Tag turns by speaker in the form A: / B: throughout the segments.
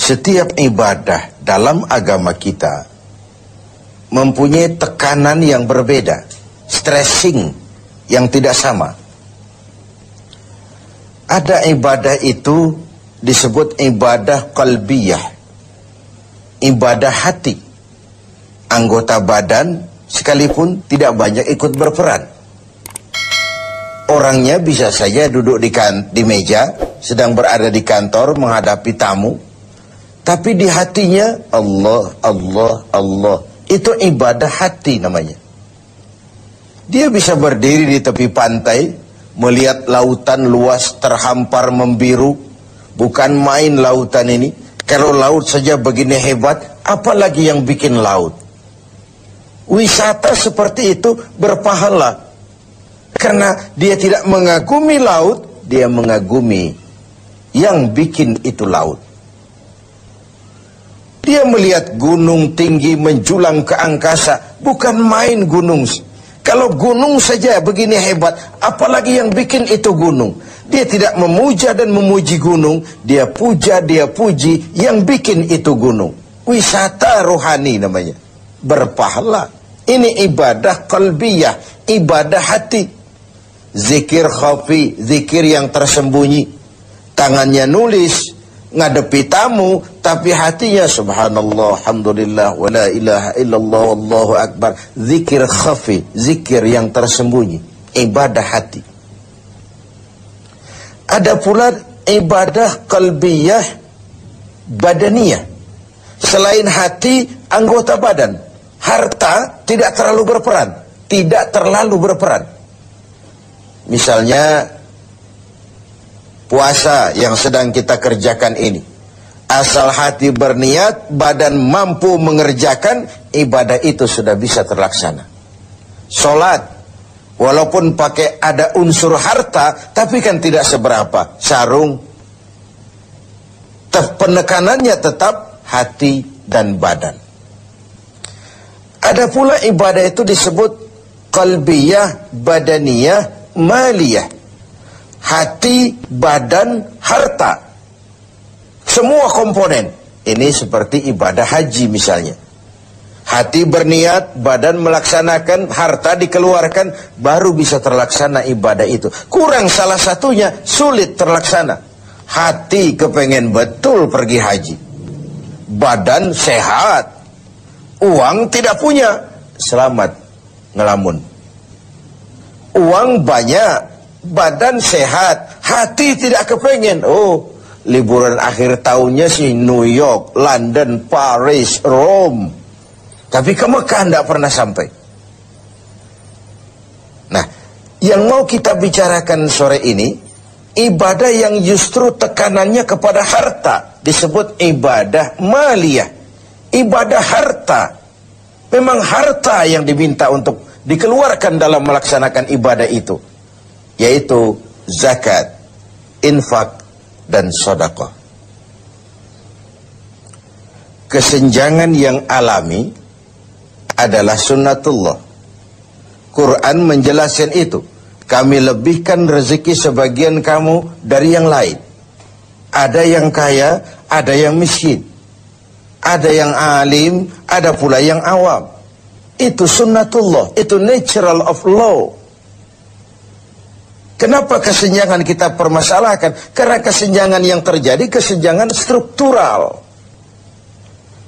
A: setiap ibadah dalam agama kita mempunyai tekanan yang berbeda, stressing yang tidak sama. Ada ibadah itu disebut ibadah qalbiyah, ibadah hati. Anggota badan sekalipun tidak banyak ikut berperan. Orangnya bisa saja duduk di meja, sedang berada di kantor menghadapi tamu, tapi di hatinya Allah, Allah, Allah. Itu ibadah hati namanya. Dia bisa berdiri di tepi pantai, melihat lautan luas terhampar membiru. Bukan main lautan ini. Kalau laut saja begini hebat, apalagi yang bikin laut. Wisata seperti itu berpahala. Karena dia tidak mengagumi laut, dia mengagumi yang bikin itu laut. Dia melihat gunung tinggi menjulang ke angkasa, bukan main gunung. Kalau gunung saja begini hebat, apalagi yang bikin itu gunung. Dia tidak memuja dan memuji gunung, dia puja, dia puji yang bikin itu gunung. Wisata rohani namanya, berpahala. Ini ibadah qalbiyah, ibadah hati. Zikir khafi, zikir yang tersembunyi. Tangannya nulis, ngadepi tamu, tapi hatinya subhanallah, alhamdulillah, wa la ilaha illallah, wallahu akbar. Zikir khafi, zikir yang tersembunyi, ibadah hati. Ada pula ibadah qalbiyah badaniyah. Selain hati, anggota badan. Harta tidak terlalu berperan, tidak terlalu berperan. Misalnya puasa yang sedang kita kerjakan ini, asal hati berniat, badan mampu mengerjakan, ibadah itu sudah bisa terlaksana. Sholat, walaupun pakai ada unsur harta, tapi kan tidak seberapa. Sarung, penekanannya tetap hati dan badan. Ada pula ibadah itu disebut qalbiyah, badaniyah, maliyah. Hati, badan, harta. Semua komponen. Ini seperti ibadah haji misalnya. Hati berniat, badan melaksanakan, harta dikeluarkan, baru bisa terlaksana ibadah itu. Kurang salah satunya, sulit terlaksana. Hati kepengen betul pergi haji. Badan sehat. Uang tidak punya, selamat ngelamun. Uang banyak, badan sehat, hati tidak kepengen. Oh, liburan akhir tahunnya sih New York, London, Paris, Rome. Tapi ke Mekah tidak pernah sampai. Nah, yang mau kita bicarakan sore ini, ibadah yang justru tekanannya kepada harta, disebut ibadah maliyah. Ibadah harta. Memang harta yang diminta untuk dikeluarkan dalam melaksanakan ibadah itu, yaitu zakat, infak, dan sedekah. Kesenjangan yang alami adalah sunnatullah. Quran menjelaskan itu. Kami lebihkan rezeki sebagian kamu dari yang lain. Ada yang kaya, ada yang miskin. Ada yang alim, ada pula yang awam. Itu sunnatullah, itu natural of law. Kenapa kesenjangan kita permasalahkan? Karena kesenjangan yang terjadi, kesenjangan struktural.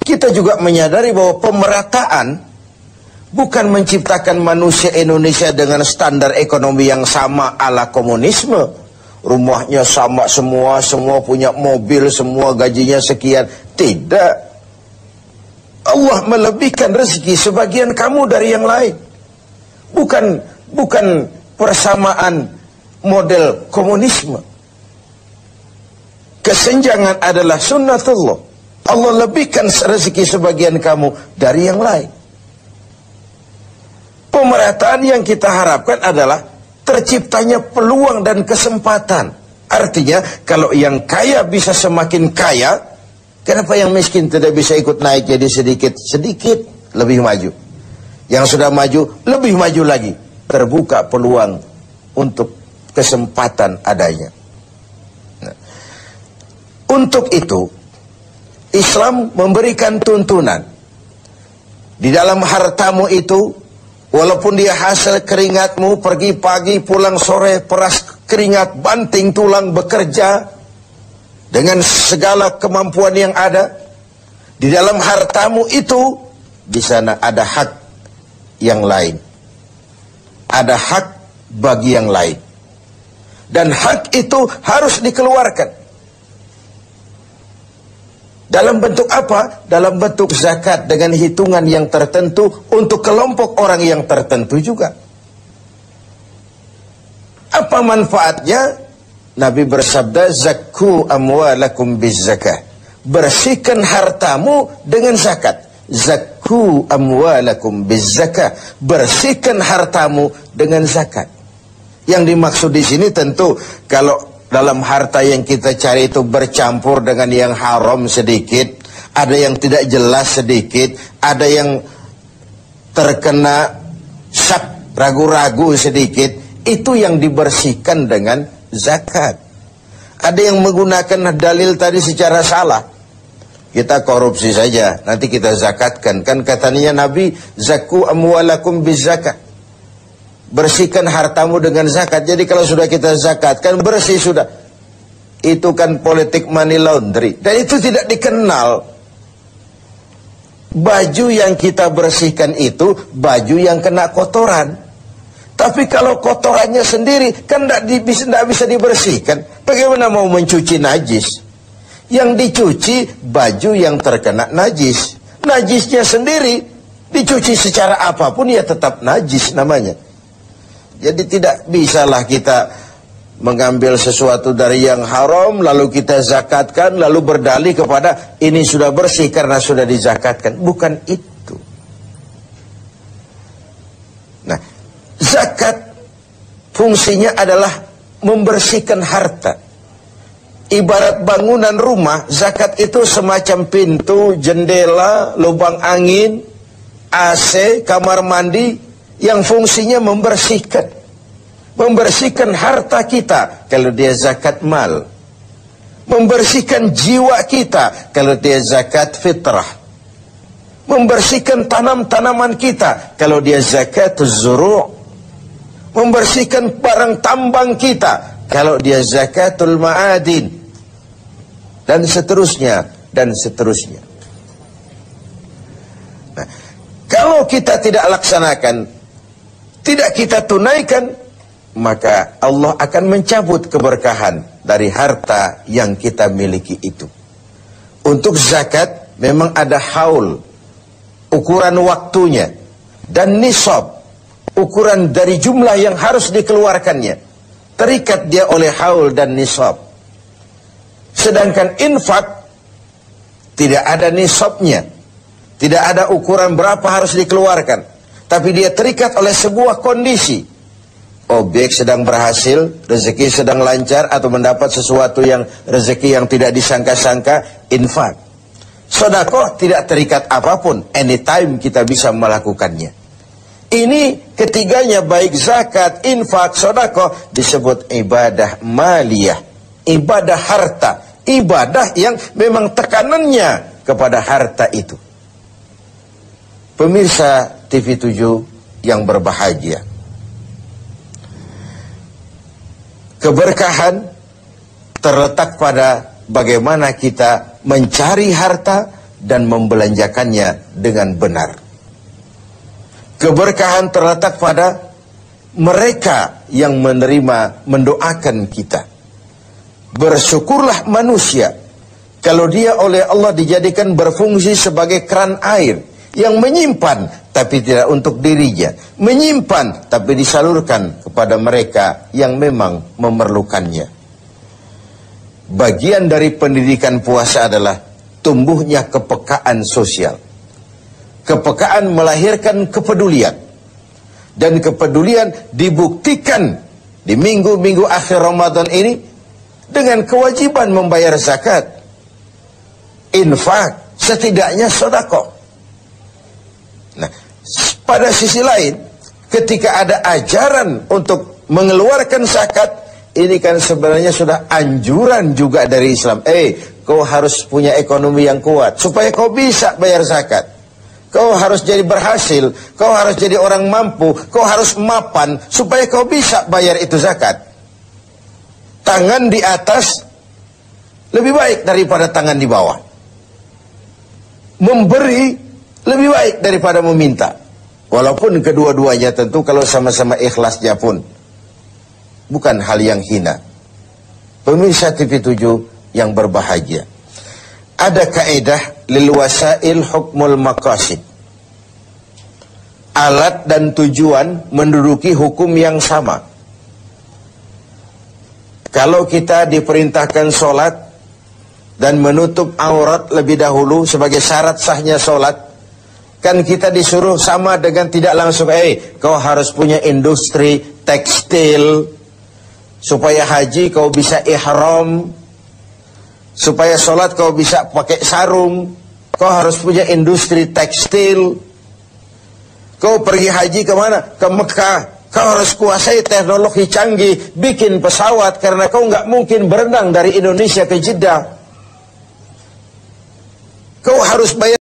A: Kita juga menyadari bahwa pemerataan bukan menciptakan manusia Indonesia dengan standar ekonomi yang sama ala komunisme. Rumahnya sama semua, semua punya mobil, semua gajinya sekian. Tidak. Allah melebihkan rezeki sebagian kamu dari yang lain. Bukan persamaan model komunisme. Kesenjangan adalah sunnatullah. Allah lebihkan rezeki sebagian kamu dari yang lain. Pemerataan yang kita harapkan adalah terciptanya peluang dan kesempatan. Artinya kalau yang kaya bisa semakin kaya, kenapa yang miskin tidak bisa ikut naik jadi sedikit-sedikit lebih maju? Yang sudah maju, lebih maju lagi. Terbuka peluang untuk kesempatan adanya. Nah, untuk itu, Islam memberikan tuntunan. Di dalam hartamu itu, walaupun dia hasil keringatmu, pergi pagi, pulang sore, peras keringat, banting tulang, bekerja, dengan segala kemampuan yang ada, di dalam hartamu itu, di sana ada hak yang lain. Ada hak bagi yang lain. Dan hak itu harus dikeluarkan. Dalam bentuk apa? Dalam bentuk zakat dengan hitungan yang tertentu untuk kelompok orang yang tertentu juga. Apa manfaatnya? Nabi bersabda, zakku amwalakum bizzakah. Bersihkan hartamu dengan zakat. Zakku amwalakum bizzakah. Bersihkan hartamu dengan zakat. Yang dimaksud di sini tentu kalau dalam harta yang kita cari itu bercampur dengan yang haram sedikit, ada yang tidak jelas sedikit, ada yang terkena syak, ragu-ragu sedikit, itu yang dibersihkan dengan zakat. Ada yang menggunakan dalil tadi secara salah. Kita korupsi saja, nanti kita zakatkan. Kan katanya Nabi, zakku amwalakum bizzakah. Bersihkan hartamu dengan zakat. Jadi kalau sudah kita zakatkan, bersih sudah. Itu kan politik money laundry. Dan itu tidak dikenal. Baju yang kita bersihkan itu baju yang kena kotoran. Tapi kalau kotorannya sendiri kan tidak bisa dibersihkan. Bagaimana mau mencuci najis? Yang dicuci baju yang terkena najis. Najisnya sendiri dicuci secara apapun ya tetap najis namanya. Jadi tidak bisalah kita mengambil sesuatu dari yang haram, lalu kita zakatkan, lalu berdalih kepada ini sudah bersih karena sudah dizakatkan. Bukan itu. Nah, zakat fungsinya adalah membersihkan harta. Ibarat bangunan rumah, zakat itu semacam pintu, jendela, lubang angin, AC, kamar mandi, yang fungsinya membersihkan. Membersihkan harta kita kalau dia zakat mal. Membersihkan jiwa kita kalau dia zakat fitrah. Membersihkan tanam-tanaman kita kalau dia zakat zuru'. Membersihkan barang tambang kita kalau dia zakatul ma'adin. Dan seterusnya, dan seterusnya. Nah, kalau kita tidak laksanakan, tidak kita tunaikan, maka Allah akan mencabut keberkahan dari harta yang kita miliki itu. Untuk zakat memang ada haul, ukuran waktunya, dan nisab, ukuran dari jumlah yang harus dikeluarkannya. Terikat dia oleh haul dan nisab. Sedangkan infak tidak ada nisabnya, tidak ada ukuran berapa harus dikeluarkan. Tapi dia terikat oleh sebuah kondisi. Objek sedang berhasil, rezeki sedang lancar, atau mendapat sesuatu yang rezeki yang tidak disangka-sangka, infak. Sedekah tidak terikat apapun, anytime kita bisa melakukannya. Ini ketiganya, baik zakat, infak, sedekah, disebut ibadah maliyah, ibadah harta, ibadah yang memang tekanannya kepada harta itu. Pemirsa TV7 yang berbahagia, keberkahan terletak pada bagaimana kita mencari harta dan membelanjakannya dengan benar. Keberkahan terletak pada mereka yang menerima, mendoakan kita. Bersyukurlah manusia kalau dia oleh Allah dijadikan berfungsi sebagai keran air yang menyimpan tapi tidak untuk dirinya, menyimpan tapi disalurkan kepada mereka yang memang memerlukannya. Bagian dari pendidikan puasa adalah tumbuhnya kepekaan sosial. Kepekaan melahirkan kepedulian, dan kepedulian dibuktikan di minggu-minggu akhir Ramadan ini dengan kewajiban membayar zakat, infak, setidaknya sedekah. Nah, pada sisi lain, ketika ada ajaran untuk mengeluarkan zakat, ini kan sebenarnya sudah anjuran juga dari Islam. kau harus punya ekonomi yang kuat supaya kau bisa bayar zakat. Kau harus jadi berhasil, kau harus jadi orang mampu, kau harus mapan supaya kau bisa bayar itu zakat. Tangan di atas lebih baik daripada tangan di bawah. Memberi lebih baik daripada meminta. Walaupun kedua-duanya tentu kalau sama-sama ikhlasnya pun bukan hal yang hina. Pemirsa TV 7 yang berbahagia. Ada kaidah lil wasail hukmul maqasid. Alat dan tujuan menduduki hukum yang sama. Kalau kita diperintahkan sholat dan menutup aurat lebih dahulu sebagai syarat sahnya sholat, kan kita disuruh sama dengan tidak langsung, kau harus punya industri tekstil supaya haji kau bisa ihram, supaya sholat kau bisa pakai sarung, kau harus punya industri tekstil. Kau pergi haji kemana? Ke Mekah. Kau harus kuasai teknologi canggih, bikin pesawat, karena kau nggak mungkin berenang dari Indonesia ke Jeddah. Kau harus bayar